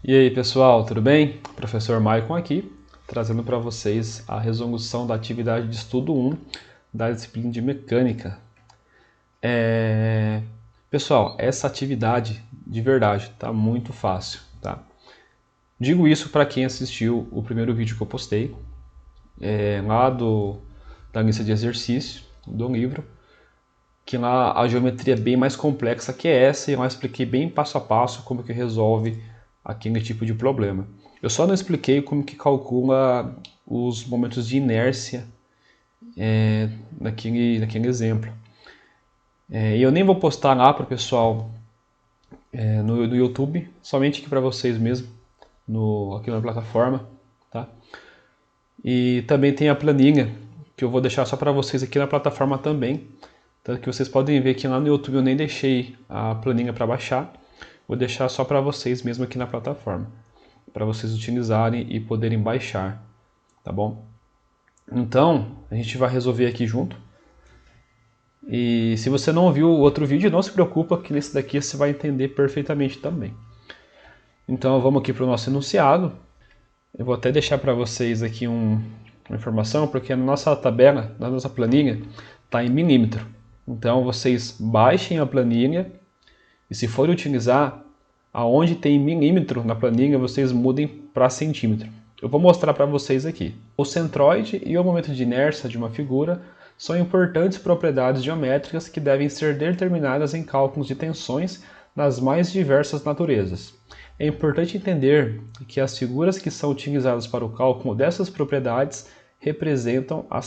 E aí pessoal, tudo bem? Professor Maicon aqui, trazendo para vocês a resolução da atividade de estudo 1 da disciplina de mecânica. Pessoal, essa atividade de verdade está muito fácil, tá? Digo isso para quem assistiu o primeiro vídeo que eu postei, lá da lista de exercício do livro, que lá a geometria é bem mais complexa que essa e lá eu expliquei bem passo a passo como que resolve aquele tipo de problema. Eu só não expliquei como que calcula os momentos de inércia naquele exemplo. E eu nem vou postar lá para o pessoal no YouTube, somente aqui para vocês mesmo, aqui na plataforma. Tá? E também tem a planilha, que eu vou deixar só para vocês aqui na plataforma também. Tanto que vocês podem ver que lá no YouTube eu nem deixei a planilha para baixar. Vou deixar só para vocês mesmo aqui na plataforma, para vocês utilizarem e poderem baixar, tá bom? Então, a gente vai resolver aqui junto. E se você não viu o outro vídeo, não se preocupa que nesse daqui você vai entender perfeitamente também. Então, vamos aqui para o nosso enunciado. Eu vou até deixar para vocês aqui uma informação, porque na nossa tabela, na nossa planilha, está em milímetro. Então, vocês baixem a planilha e se for utilizar, aonde tem milímetro na planilha, vocês mudem para centímetro. Eu vou mostrar para vocês aqui. O centroide e o momento de inércia de uma figura são importantes propriedades geométricas que devem ser determinadas em cálculos de tensões das mais diversas naturezas. É importante entender que as figuras que são utilizadas para o cálculo dessas propriedades representam as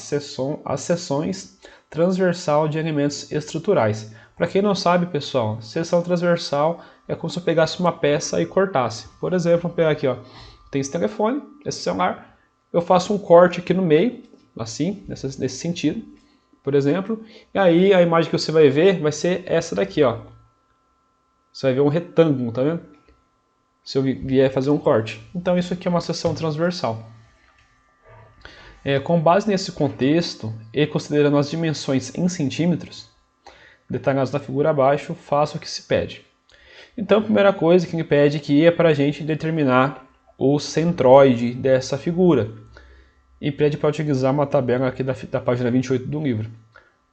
seções transversal de elementos estruturais. Para quem não sabe, pessoal, seção transversal é como se eu pegasse uma peça e cortasse. Por exemplo, vou pegar aqui, ó, tem esse telefone, esse celular, eu faço um corte aqui no meio, assim, nesse sentido, por exemplo, e aí a imagem que você vai ver vai ser essa daqui, ó. Você vai ver um retângulo, tá vendo? Se eu vier fazer um corte. Então isso aqui é uma seção transversal. Com base nesse contexto e considerando as dimensões em centímetros, detalhados na figura abaixo, faça o que se pede. Então a primeira coisa que ele pede aqui é para a gente determinar o centroide dessa figura. E pede para utilizar uma tabela aqui da página 28 do livro.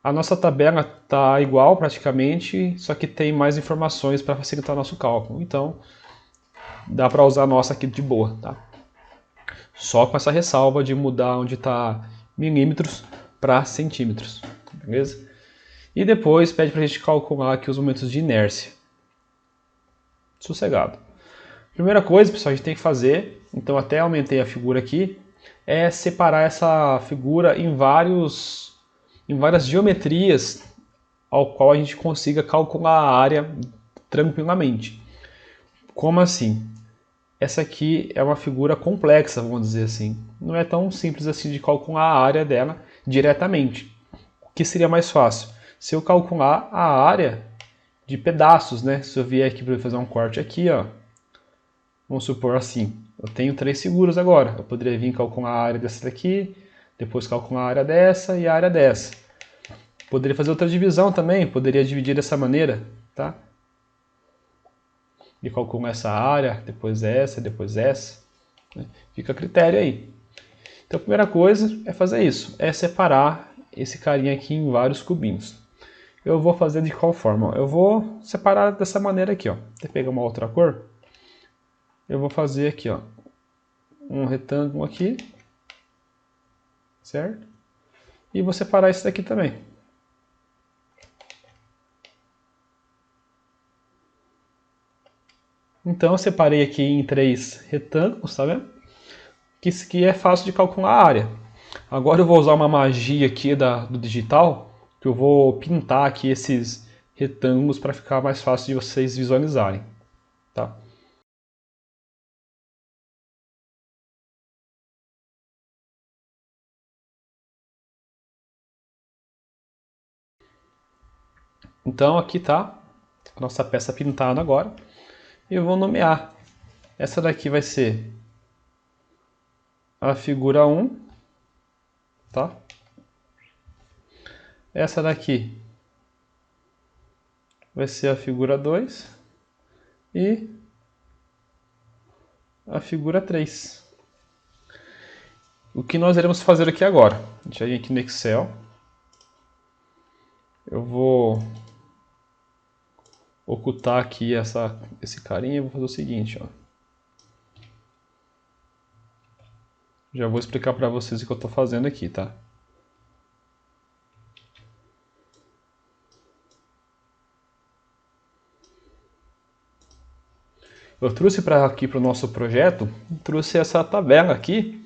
A nossa tabela está igual praticamente, só que tem mais informações para facilitar nosso cálculo. Então dá para usar a nossa aqui de boa, tá? Só com essa ressalva de mudar onde está milímetros para centímetros, beleza? E depois pede para a gente calcular aqui os momentos de inércia. Sossegado. Primeira coisa, pessoal, a gente tem que fazer, então até aumentei a figura aqui, é separar essa figura em várias geometrias ao qual a gente consiga calcular a área tranquilamente. Como assim? Essa aqui é uma figura complexa, vamos dizer assim. Não é tão simples assim de calcular a área dela diretamente. O que seria mais fácil? Se eu calcular a área de pedaços, né? Se eu vier aqui para fazer um corte aqui, ó. Vamos supor assim, eu tenho 3 figuras agora. Eu poderia vir calcular a área dessa daqui, depois calcular a área dessa e a área dessa. Poderia fazer outra divisão também, poderia dividir dessa maneira, tá? E calcular essa área, depois essa, depois essa. Né? Fica a critério aí. Então a primeira coisa é fazer isso, é separar esse carinha aqui em vários cubinhos. Eu vou fazer de qual forma? Eu vou separar dessa maneira aqui, ó. Vou pegar uma outra cor. Eu vou fazer aqui, ó, um retângulo aqui, certo? E vou separar esse daqui também. Então eu separei aqui em 3 retângulos, tá vendo? Que isso aqui é fácil de calcular a área. Agora eu vou usar uma magia aqui do digital, que eu vou pintar aqui esses retângulos para ficar mais fácil de vocês visualizarem, tá? Então aqui está a nossa peça pintada agora. E eu vou nomear. Essa daqui vai ser a figura 1, tá? Essa daqui vai ser a figura 2 e a figura 3. O que nós iremos fazer aqui agora? A gente vai vir aqui no Excel. Eu vou ocultar aqui esse carinha e vou fazer o seguinte, ó. Já vou explicar para vocês o que eu estou fazendo aqui, tá? Eu trouxe aqui para o nosso projeto, trouxe essa tabela aqui,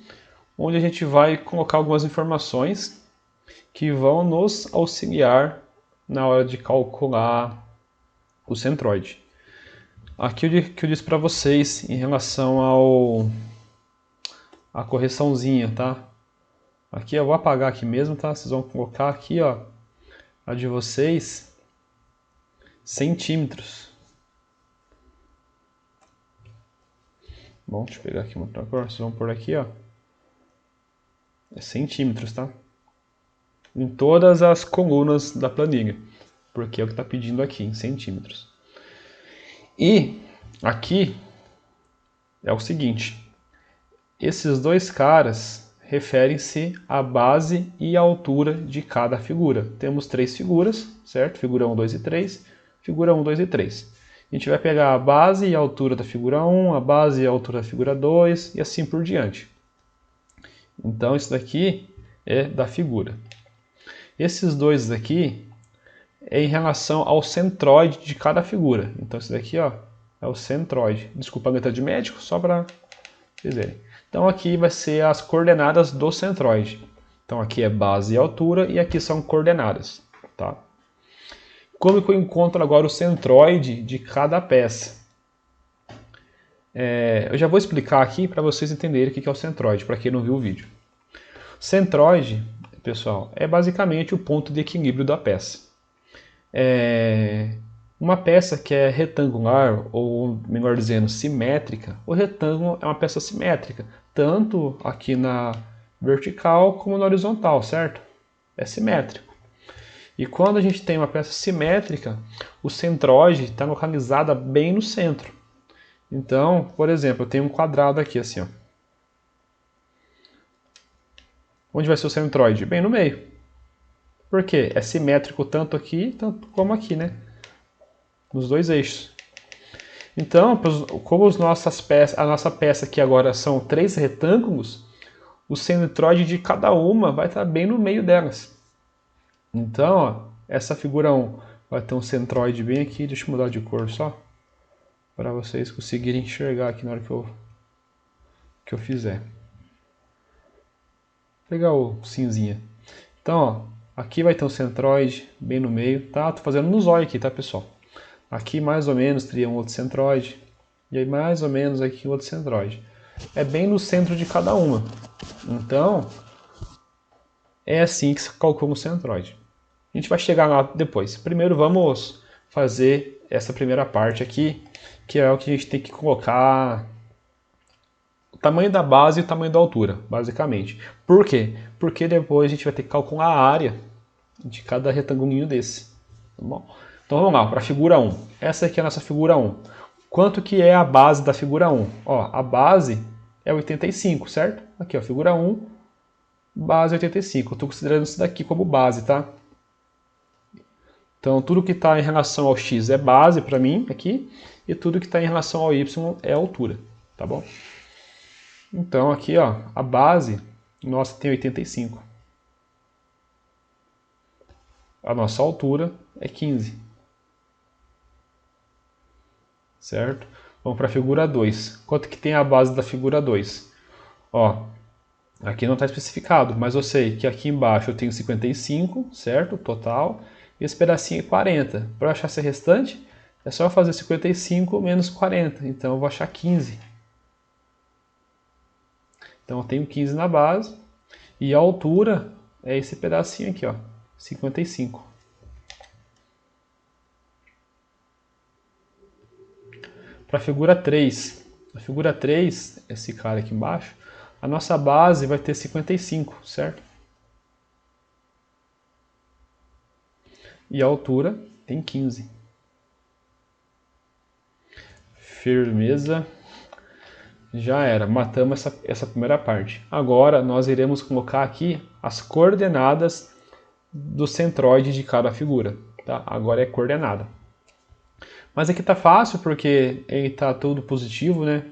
onde a gente vai colocar algumas informações que vão nos auxiliar na hora de calcular o centroide. Aqui o que eu disse para vocês em relação a correçãozinha, tá? Aqui eu vou apagar aqui mesmo, tá? Vocês vão colocar aqui, ó, a de vocês, centímetros. Bom, deixa eu pegar aqui uma outra cor. Vocês vão por aqui, ó. É centímetros, tá? Em todas as colunas da planilha, porque é o que está pedindo aqui, em centímetros. E aqui é o seguinte, esses dois caras referem-se à base e à altura de cada figura. Temos 3 figuras, certo? Figura 1, 2 e 3, figura 1, 2 e 3. A gente vai pegar a base e a altura da figura 1, a base e a altura da figura 2 e assim por diante. Então isso daqui é da figura. Esses dois aqui é em relação ao centroide de cada figura. Então esse daqui, ó, é o centroide. Desculpa a letra de médico, só para vocês verem. Então aqui vai ser as coordenadas do centroide. Então aqui é base e altura e aqui são coordenadas, tá? Como que eu encontro agora o centroide de cada peça? Eu já vou explicar aqui para vocês entenderem o que é o centroide, para quem não viu o vídeo. Centroide, pessoal, é basicamente o ponto de equilíbrio da peça. Uma peça que é retangular, ou melhor dizendo, simétrica, o retângulo é uma peça simétrica, tanto aqui na vertical como na horizontal, certo? É simétrico. E quando a gente tem uma peça simétrica, o centroide está localizado bem no centro. Então, por exemplo, eu tenho um quadrado aqui assim, ó. Onde vai ser o centroide? Bem no meio. Por quê? É simétrico tanto aqui, tanto como aqui, né? Nos dois eixos. Então, como a nossa peça aqui agora são 3 retângulos, o centroide de cada uma vai estar bem no meio delas. Então, ó, essa figura 1 vai ter um centroide bem aqui. Deixa eu mudar de cor só, para vocês conseguirem enxergar aqui na hora que eu fizer. Vou pegar o cinzinha. Então, ó, aqui vai ter um centroide bem no meio, tá? Tô fazendo no zóio aqui, tá, pessoal? Aqui mais ou menos teria um outro centroide. E aí mais ou menos aqui um outro centroide. É bem no centro de cada uma. Então, é assim que se calcula o centroide. A gente vai chegar lá depois. Primeiro vamos fazer essa primeira parte aqui, que é o que a gente tem que colocar o tamanho da base e o tamanho da altura, basicamente. Por quê? Porque depois a gente vai ter que calcular a área de cada retangulinho desse. Tá bom? Então vamos lá, para a figura 1. Essa aqui é a nossa figura 1. Quanto que é a base da figura 1? Ó, a base é 85, certo? Aqui, ó, figura 1, base 85. Eu estou considerando isso daqui como base, tá? Então tudo que está em relação ao x é base para mim aqui, e tudo que está em relação ao y é altura, tá bom? Então aqui, ó, a base nossa tem 85. A nossa altura é 15. Certo? Vamos para a figura 2. Quanto que tem a base da figura 2? Ó, aqui não está especificado, mas eu sei que aqui embaixo eu tenho 55, certo? Total. E esse pedacinho é 40. Para eu achar esse restante, é só eu fazer 55 menos 40. Então eu vou achar 15. Então eu tenho 15 na base. E a altura é esse pedacinho aqui, ó, 55. Para a figura 3. A figura 3, esse cara aqui embaixo, a nossa base vai ter 55, certo? E a altura tem 15. Firmeza. Já era, matamos essa primeira parte. Agora nós iremos colocar aqui as coordenadas do centroide de cada figura. Tá? Agora é coordenada. Mas aqui tá fácil porque ele tá tudo positivo, né?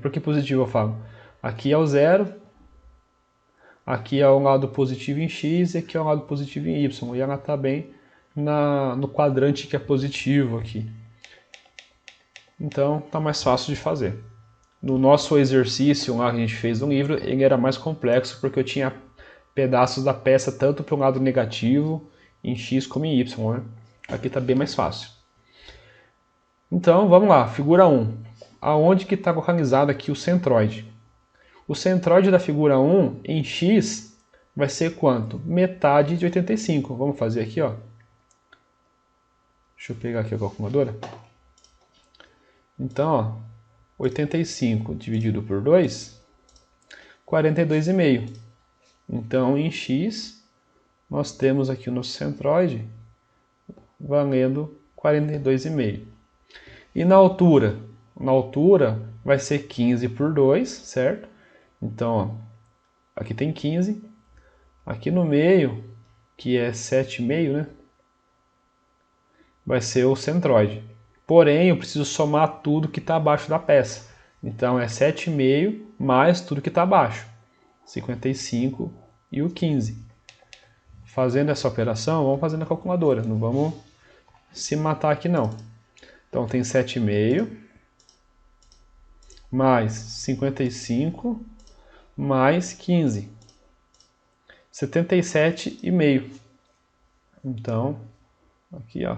Por que positivo eu falo? Aqui é o 0, aqui é o lado positivo em x e aqui é o lado positivo em y. E ela está bem no quadrante que é positivo aqui. Então tá mais fácil de fazer. No nosso exercício lá que a gente fez no livro, ele era mais complexo porque eu tinha pedaços da peça tanto para o lado negativo em x como em y. Né? Aqui está bem mais fácil. Então vamos lá, figura 1. Aonde que está localizado aqui o centroide? O centroide da figura 1 em x vai ser quanto? Metade de 85. Vamos fazer aqui, ó. Deixa eu pegar aqui a calculadora. Então, ó, 85 dividido por 2, 42,5. Então, em x, nós temos aqui o nosso centroide valendo 42,5. E na altura? Na altura vai ser 15 por 2, certo? Então, ó, aqui tem 15. Aqui no meio, que é 7,5, né? Vai ser o centroide. Porém, eu preciso somar tudo que está abaixo da peça. Então, é 7,5 mais tudo que está abaixo. 55 e o 15. Fazendo essa operação, vamos fazer na calculadora. Não vamos se matar aqui, não. Então, tem 7,5 mais 55 mais 15. 77,5. Então, aqui, ó.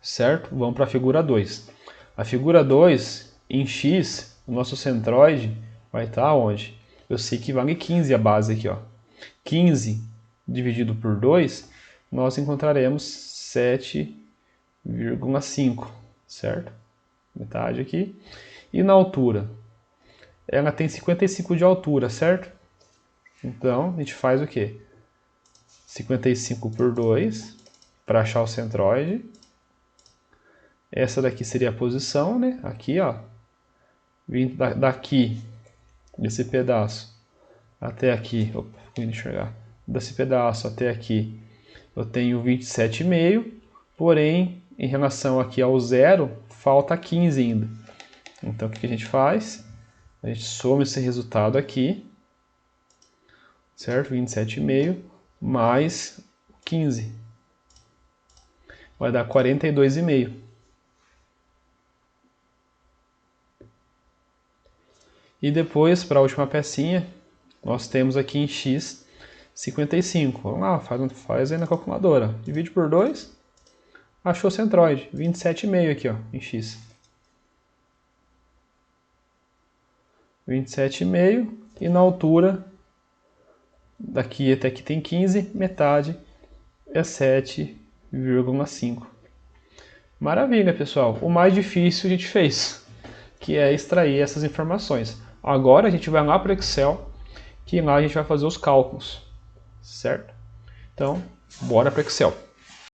Certo? Vamos para a figura 2. A figura 2, em x, o nosso centroide vai estar onde? Eu sei que vale 15 a base aqui, ó. 15 dividido por 2, nós encontraremos 7,5, certo? Metade aqui. E na altura? Ela tem 55 de altura, certo? Então, a gente faz o quê? 55 por 2, para achar o centroide. Essa daqui seria a posição, né? Aqui, ó. Vindo daqui, desse pedaço, até aqui. Opa, ficou indo enxergar. Desse pedaço até aqui, eu tenho 27,5. Porém, em relação aqui ao zero, falta 15 ainda. Então, o que a gente faz? A gente soma esse resultado aqui, certo? 27,5 mais 15. Vai dar 42,5. E depois, para a última pecinha, nós temos aqui em x 55. Vamos lá, faz aí na calculadora. Divide por 2, achou o centroide. 27,5 aqui, ó, em x. 27,5 e na altura, daqui até aqui tem 15, metade é 7,5. Maravilha, pessoal. O mais difícil a gente fez, que é extrair essas informações. Agora a gente vai lá para o Excel, que lá a gente vai fazer os cálculos, certo? Então, bora para o Excel.